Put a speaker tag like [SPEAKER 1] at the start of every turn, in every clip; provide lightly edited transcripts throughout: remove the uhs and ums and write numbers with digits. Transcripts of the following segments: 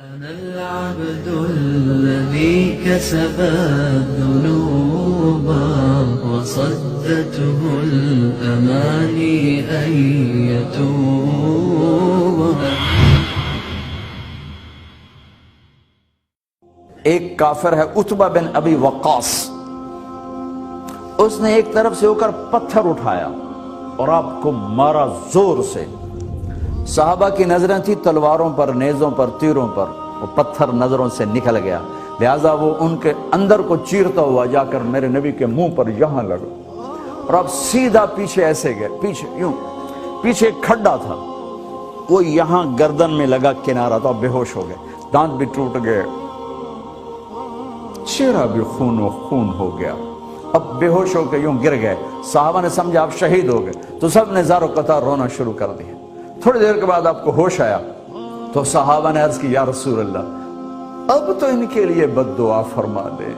[SPEAKER 1] أنا العبد الذي كسب الذنوب وصدته الأماني أن يتوب.
[SPEAKER 2] ایک کافر ہے عتبہ بن ابی وقاص، اس نے ایک طرف سے ہو کر پتھر اٹھایا اور آپ کو مارا زور سے۔ صحابہ کی نظریں تھی تلواروں پر، نیزوں پر، تیروں پر، وہ پتھر نظروں سے نکل گیا، لہذا وہ ان کے اندر کو چیرتا ہوا جا کر میرے نبی کے منہ پر یہاں لگا، اور آپ سیدھا پیچھے ایسے گئے، پیچھے یوں، پیچھے ایک کھڈا تھا، وہ یہاں گردن میں لگا، کنارہ تھا، بے ہوش ہو گئے، دانت بھی ٹوٹ گئے، چہرہ بھی خون و خون ہو گیا، اب بے ہوش ہو کے یوں گر گئے۔ صحابہ نے سمجھا آپ شہید ہو گئے، تو سب نے زار و قطار رونا شروع کر دیا۔ تھوڑی دیر کے بعد آپ کو ہوش آیا تو صحابہ نے عرض کی یا رسول اللہ اب تو ان کے لیے بد دعا فرما دے،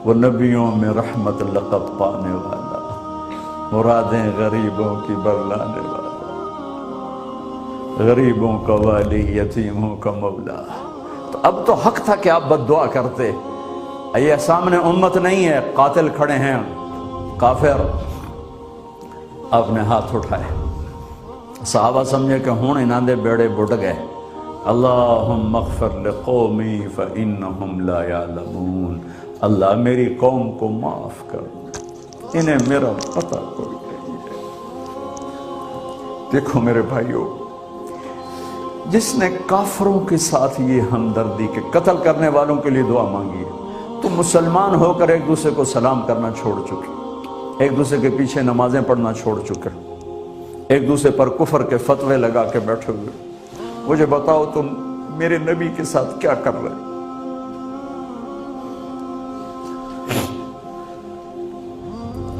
[SPEAKER 2] وہ نبیوں میں رحمت لقب پانے والا، مرادیں غریبوں کی برلانے والا، غریبوں کا والی، یتیموں کا مولا۔ تو اب تو حق تھا کہ آپ بد دعا کرتے۔ یہ سامنے امت نہیں ہے، قاتل کھڑے ہیں، کافر۔ آپ نے ہاتھ اٹھائے، صحابہ سمجھے کہ ہوں انہاں دے بیڑے بڑھ گئے۔ اللہم اغفر لقومی فإنہم لا یعلمون، اللہ میری قوم کو معاف کر، انہیں میرا پتہ کوئی نہیں ہے۔ دیکھو میرے بھائیو، جس نے کافروں کے ساتھ یہ ہمدردی کے قتل کرنے والوں کے لیے دعا مانگی ہے، تو مسلمان ہو کر ایک دوسرے کو سلام کرنا چھوڑ چکے، ایک دوسرے کے پیچھے نمازیں پڑھنا چھوڑ چکے، ایک دوسرے پر کفر کے فتوے لگا کے بیٹھے ہوئے۔ مجھے بتاؤ تم میرے نبی کے ساتھ کیا کر رہے؟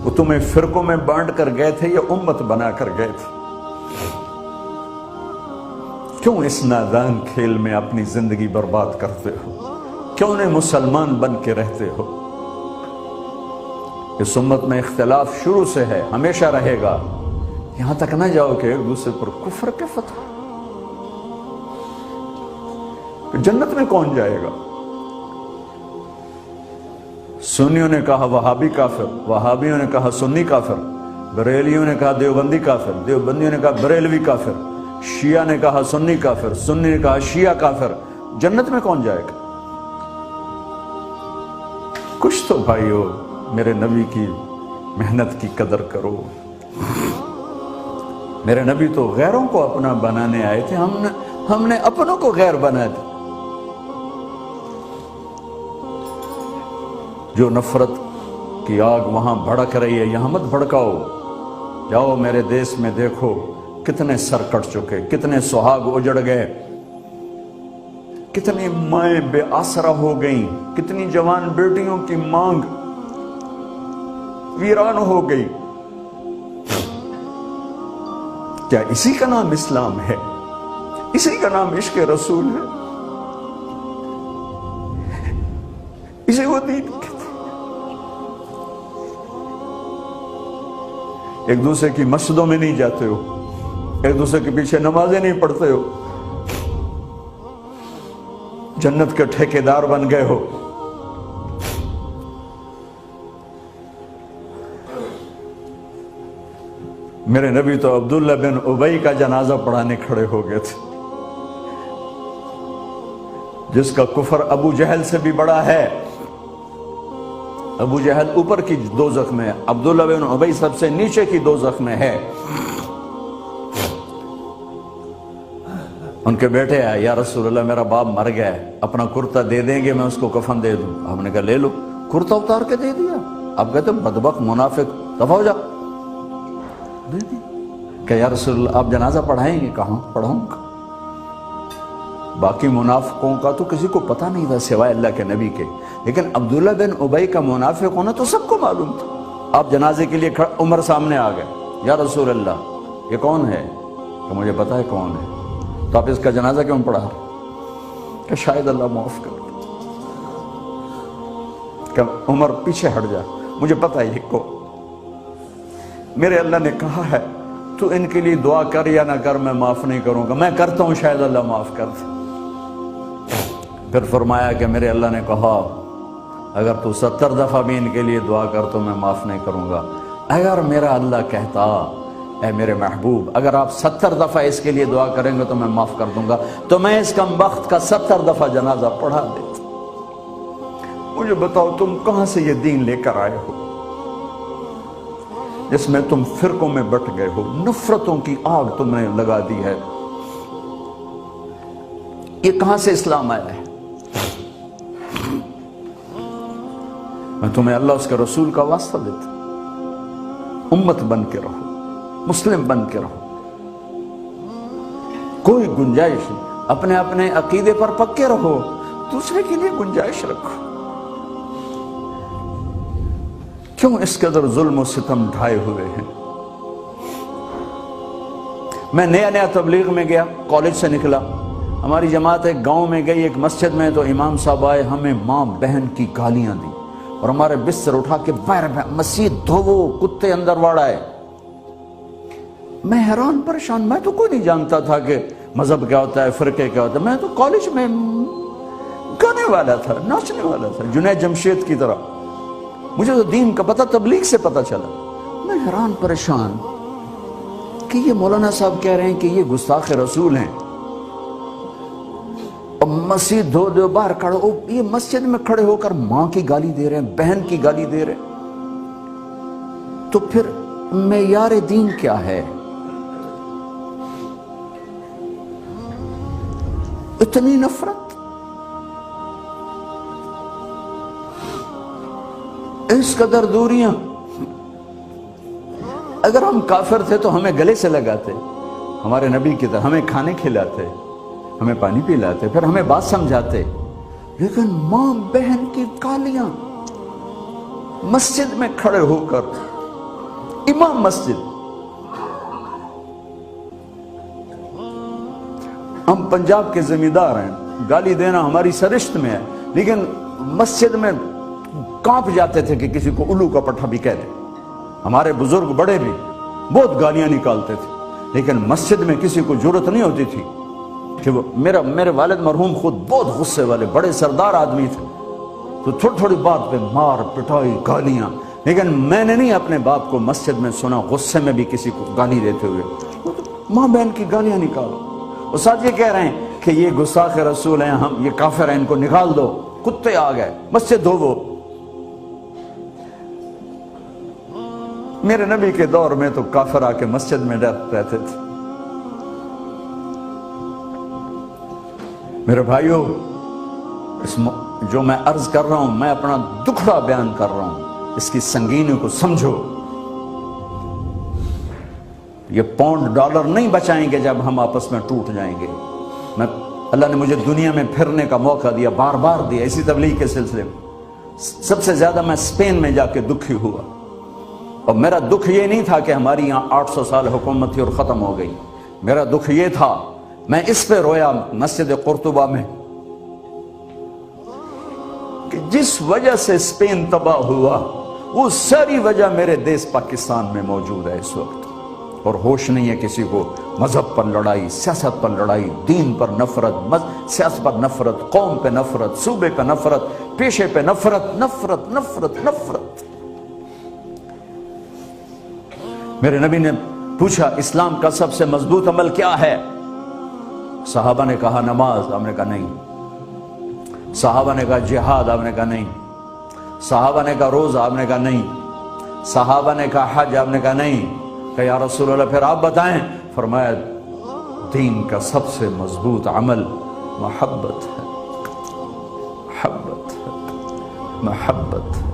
[SPEAKER 2] وہ تمہیں فرقوں میں بانٹ کر گئے تھے یا امت بنا کر گئے تھے؟ کیوں اس نادان کھیل میں اپنی زندگی برباد کرتے ہو؟ کیوں نہیں مسلمان بن کے رہتے ہو؟ اس امت میں اختلاف شروع سے ہے، ہمیشہ رہے گا، یہاں تک نہ جاؤ کہ ایک دوسرے پر کفر کے فتوے۔ جنت میں کون جائے گا؟ سنیوں نے کہا وہابی کافر، وہابیوں نے کہا سنی کافر، بریلیوں نے کہا دیوبندی کافر، دیوبندیوں نے کہا بریلوی کافر، شیعہ نے کہا سنی کافر، سنی نے کہا شیعہ کافر۔ جنت میں کون جائے گا؟ کچھ تو بھائیو میرے نبی کی محنت کی قدر کرو۔ میرے نبی تو غیروں کو اپنا بنانے آئے تھے، ہم نے اپنوں کو غیر بنا دیا۔ جو نفرت کی آگ وہاں بھڑک رہی ہے، یہاں مت بھڑکاؤ۔ جاؤ میرے دیس میں دیکھو کتنے سر کٹ چکے، کتنے سہاگ اجڑ گئے، کتنی مائیں بے آسرا ہو گئیں، کتنی جوان بیٹیوں کی مانگ ویران ہو گئی۔ کیا اسی کا نام اسلام ہے؟ اسی کا نام عشق رسول ہے؟ اسے وہ دین کہتے ہیں۔ ایک دوسرے کی مسجدوں میں نہیں جاتے ہو، ایک دوسرے کے پیچھے نمازیں نہیں پڑھتے ہو، جنت کے ٹھیکیدار بن گئے ہو۔ میرے نبی تو عبداللہ بن ابی کا جنازہ پڑھانے کھڑے ہو گئے تھے، جس کا کفر ابو جہل سے بھی بڑا ہے۔ ابو جہل اوپر کی دوزخ میں، عبداللہ بن ابی سب سے نیچے کی دوزخ میں ہے۔ ان کے بیٹے آئے، یا رسول اللہ میرا باپ مر گیا ہے، اپنا کرتا دے دیں گے، میں اس کو کفن دے دوں۔ ہم نے کہا لے لو، کرتا اتار کے دے دیا۔ اب کہتے بدبخت منافق، دفع ہو جا، دے دی۔ کہ یا رسول اللہ آپ جنازہ پڑھائیں گے؟ کہاں پڑھاؤں گا؟ باقی منافقوں کا تو کسی کو پتہ نہیں تھا سوائے اللہ کے نبی کے، لیکن عبداللہ بن ابی کا منافق ہونا تو سب کو معلوم تھا۔ آپ جنازے کے لیے عمر سامنے آ گئے، یا رسول اللہ یہ کون ہے؟ کہ مجھے پتہ ہے کون ہے، تو آپ اس کا جنازہ کیوں پڑھا؟ کہ شاید اللہ معاف کر۔ کہ عمر پیچھے ہٹ جا، مجھے پتہ ہے یہ کو، میرے اللہ نے کہا ہے تو ان کے لیے دعا کر یا نہ کر، میں معاف نہیں کروں گا، میں کرتا ہوں شاید اللہ معاف کر دے۔ پھر فرمایا کہ میرے اللہ نے کہا اگر تو 70 دفعہ بھی ان کے لیے دعا کر تو میں معاف نہیں کروں گا۔ اگر میرا اللہ کہتا اے میرے محبوب اگر آپ 70 دفعہ اس کے لیے دعا کریں گے تو میں معاف کر دوں گا، تو میں اس کم بخت کا 70 دفعہ جنازہ پڑھا دیتا۔ مجھے بتاؤ تم کہاں سے یہ دین لے کر آئے ہو جس میں تم فرقوں میں بٹ گئے ہو، نفرتوں کی آگ تم نے لگا دی ہے، یہ کہاں سے اسلام آیا ہے؟ میں تمہیں اللہ اس کے رسول کا واسطہ دیتا، امت بن کے رہو، مسلم بن کے رہو، کوئی گنجائش نہیں، اپنے اپنے عقیدے پر پکے رہو، دوسرے کے لیے گنجائش رکھو۔ کیوں اس قدر ظلم و ستم ڈھائے ہوئے ہیں؟ میں نیا تبلیغ میں گیا، کالج سے نکلا، ہماری جماعت ایک گاؤں میں گئی، ایک مسجد میں، تو امام صاحب آئے، ہمیں ماں بہن کی گالیاں دی اور ہمارے بستر اٹھا کے باہر مسجد دھوو، کتے اندر واڑ آئے۔ میں حیران پریشان، میں تو کوئی نہیں جانتا تھا کہ مذہب کیا ہوتا ہے، فرقے کیا ہوتا ہے، میں تو کالج میں گانے والا تھا، ناچنے والا تھا، جنید جمشید کی طرح، مجھے تو دین کا پتہ تبلیغ سے پتہ چلا۔ میں حیران پریشان کہ یہ مولانا صاحب کہہ رہے ہیں کہ یہ گستاخ رسول ہیں، اور مسجد دھو دو باہر کھڑے ہو، یہ مسجد میں کھڑے ہو کر ماں کی گالی دے رہے ہیں، بہن کی گالی دے رہے ہیں، تو پھر معیار دین کیا ہے؟ اتنی نفرت، اس قدر دوریاں۔ اگر ہم کافر تھے تو ہمیں گلے سے لگاتے، ہمارے نبی کی طرح ہمیں کھانے کھلاتے، ہمیں پانی پلاتے، پھر ہمیں بات سمجھاتے، لیکن ماں بہن کی گالیاں، مسجد میں کھڑے ہو کر، امام مسجد۔ ہم پنجاب کے زمیندار ہیں، گالی دینا ہماری سرشت میں ہے، لیکن مسجد میں کانپ جاتے تھے کہ کسی کو الو کا پٹھا بھی کہہ دیں۔ ہمارے بزرگ بڑے بھی بہت گالیاں نکالتے تھے، لیکن مسجد میں کسی کو جرت نہیں ہوتی تھی کہ وہ میرے والد مرحوم خود بہت غصے والے بڑے سردار آدمی تھے، تو تھوڑی تھوڑی بات پہ مار پٹائی گالیاں، لیکن میں نے نہیں اپنے باپ کو مسجد میں سنا غصے میں بھی کسی کو گالی دیتے ہوئے۔ ماں بہن کی گالیاں نکالو، اور ساتھ یہ کہہ رہے ہیں کہ یہ گستاخ رسول ہیں، ہم یہ کافر ہیں، ان کو نکال دو، کتے آ گئے، مسجد دھوو۔ میرے نبی کے دور میں تو کافر آ کے مسجد میں رہتے تھے۔ میرے بھائیوں، جو میں عرض کر رہا ہوں، میں اپنا دکھڑا بیان کر رہا ہوں، اس کی سنگینی کو سمجھو۔ یہ پاؤنڈ ڈالر نہیں بچائیں گے جب ہم آپس میں ٹوٹ جائیں گے۔ اللہ نے مجھے دنیا میں پھرنے کا موقع دیا، بار بار دیا، اسی تبلیغ کے سلسلے میں۔ سب سے زیادہ میں اسپین میں جا کے دکھی ہوا، اور میرا دکھ یہ نہیں تھا کہ ہماری یہاں 800 سال حکومت تھی اور ختم ہو گئی، میرا دکھ یہ تھا، میں اس پہ رویا مسجد قرطبہ میں، کہ جس وجہ سے اسپین تباہ ہوا وہ ساری وجہ میرے دیس پاکستان میں موجود ہے اس وقت، اور ہوش نہیں ہے کسی کو۔ مذہب پر لڑائی، سیاست پر لڑائی، دین پر نفرت، سیاست پر نفرت، قوم پہ نفرت، صوبے پہ نفرت، پیشے پہ نفرت، نفرت نفرت نفرت۔ میرے نبی نے پوچھا اسلام کا سب سے مضبوط عمل کیا ہے؟ صحابہ نے کہا نماز، آپ نے کہا نہیں۔ صحابہ نے کہا جہاد، آپ نے کہا نہیں۔ صحابہ نے کہا روزہ، آپ نے کہا نہیں۔ صحابہ نے کہا حج، آپ نے کہا نہیں۔ کہ یا رسول اللہ پھر آپ بتائیں؟ فرمایا دین کا سب سے مضبوط عمل محبت ہے، محبت ہے، محبت ہے۔